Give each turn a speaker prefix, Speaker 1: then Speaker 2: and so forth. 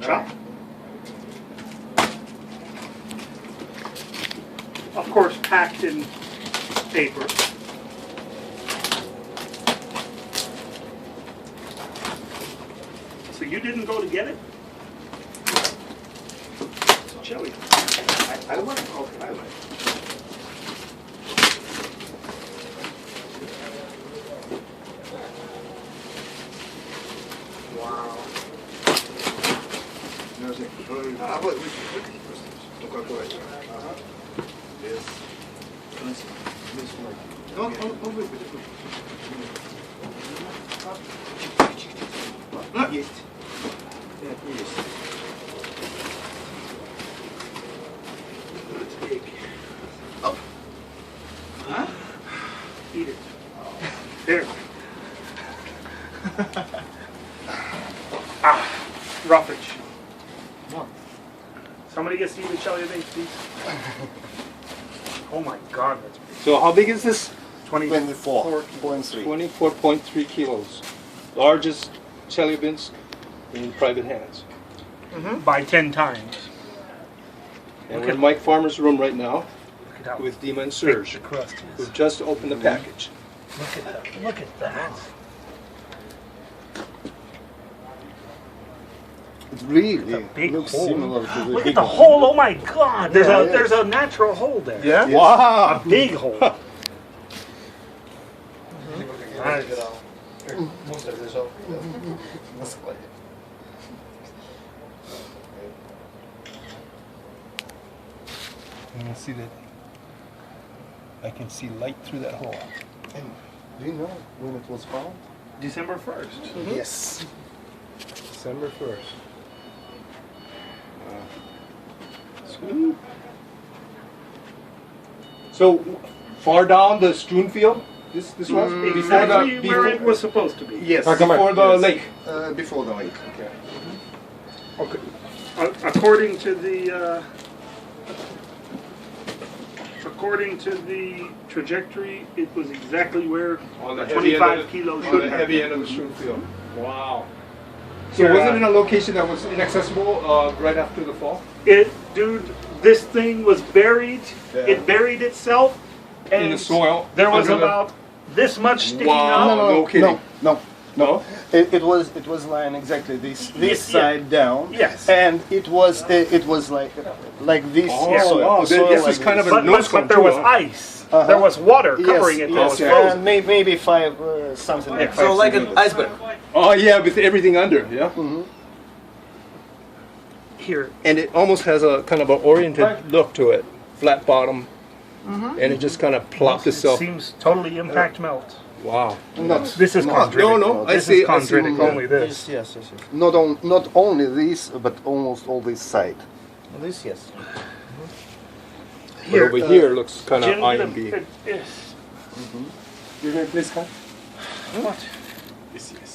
Speaker 1: Chop. Of course, packed in paper. So you didn't go to get it? Chili.
Speaker 2: I like coffee. I like.
Speaker 1: Wow.
Speaker 2: No sé. Ah, вот, только говорить. Ага. Без. Без флага. Он выпадет. Есть. Нет, не есть. Up.
Speaker 1: Huh? Eat it. There. Ah, roughage.
Speaker 2: What?
Speaker 1: Somebody gets to eat the Chelyabinsk, please. Oh my God, that's big.
Speaker 3: So how big is this?
Speaker 2: 24.3.
Speaker 3: 24.3 kilos. Largest Chelyabinsk in private hands.
Speaker 1: By 10 times.
Speaker 3: And we're in Mike Farmer's room right now
Speaker 1: Look at how
Speaker 3: with Dima and
Speaker 1: thick
Speaker 3: Serge,
Speaker 1: the crust
Speaker 3: who
Speaker 1: is.
Speaker 3: just opened the package.
Speaker 1: Look at that. Look at that.
Speaker 2: It really
Speaker 1: a big
Speaker 2: looks
Speaker 1: hole.
Speaker 2: similar to the
Speaker 1: Look
Speaker 2: big
Speaker 1: at the
Speaker 2: one.
Speaker 1: hole. Oh my God. There's
Speaker 2: Yeah,
Speaker 1: a
Speaker 2: yes.
Speaker 1: there's a natural hole there.
Speaker 3: Yeah?
Speaker 2: Yes.
Speaker 3: Wow!
Speaker 1: A big hole. Nice.
Speaker 3: You can see that. I can see light through that hole.
Speaker 2: And do you know when it was found?
Speaker 1: December 1st.
Speaker 2: Yes.
Speaker 3: December 1st. Sweet. So far down the strewn field, this was
Speaker 1: Exactly where it was supposed to be.
Speaker 2: Yes.
Speaker 3: before the
Speaker 2: Yes.
Speaker 3: lake.
Speaker 2: Before the lake.
Speaker 3: Okay.
Speaker 1: Okay. According to the trajectory, it was exactly where
Speaker 3: On
Speaker 1: the
Speaker 3: the heavy
Speaker 1: 25
Speaker 3: end of
Speaker 1: kilos
Speaker 3: on
Speaker 1: should
Speaker 3: the
Speaker 1: have
Speaker 3: heavy
Speaker 1: been.
Speaker 3: end of the strewn field. Wow. So
Speaker 1: Here,
Speaker 3: was it in a location that was inaccessible right after the fall?
Speaker 1: Dude, this thing was buried.
Speaker 2: Yeah.
Speaker 1: It buried itself. And
Speaker 3: In the soil,
Speaker 1: There was
Speaker 3: under the-
Speaker 1: about this much sticking
Speaker 3: Wow.
Speaker 1: out.
Speaker 3: no kidding.
Speaker 2: No.
Speaker 3: No?
Speaker 2: It was lying exactly this
Speaker 1: Yes,
Speaker 2: side down.
Speaker 1: Yes.
Speaker 2: And it was like this
Speaker 3: Oh,
Speaker 2: soil.
Speaker 3: wow.
Speaker 2: soil
Speaker 3: This
Speaker 2: like
Speaker 3: is kind of a
Speaker 1: But,
Speaker 3: nose
Speaker 1: but
Speaker 3: cone
Speaker 1: there
Speaker 3: too,
Speaker 1: was
Speaker 3: huh?
Speaker 1: ice. There was water covering it.
Speaker 2: Yes,
Speaker 1: It was frozen.
Speaker 2: and maybe something like 5
Speaker 4: So like an
Speaker 2: centimeters.
Speaker 4: iceberg.
Speaker 3: Oh yeah, with everything under, yeah.
Speaker 1: Here,
Speaker 3: And it almost has a kind of an oriented look to it, flat bottom, and it just kind of plopped
Speaker 1: it
Speaker 3: itself.
Speaker 1: seems totally impact melt.
Speaker 3: Wow.
Speaker 2: Not,
Speaker 1: This is chondritic.
Speaker 3: no, I
Speaker 1: This
Speaker 3: see-
Speaker 1: is
Speaker 3: I see,
Speaker 1: chondritic.
Speaker 3: yeah.
Speaker 1: Only this.
Speaker 2: yes. Not only this, but almost all this side.
Speaker 4: This, yes.
Speaker 3: But over here looks kind of
Speaker 1: Jim,
Speaker 3: IMB.
Speaker 1: yes.
Speaker 3: You're going to play Scott?
Speaker 1: What?
Speaker 3: Yes, yes.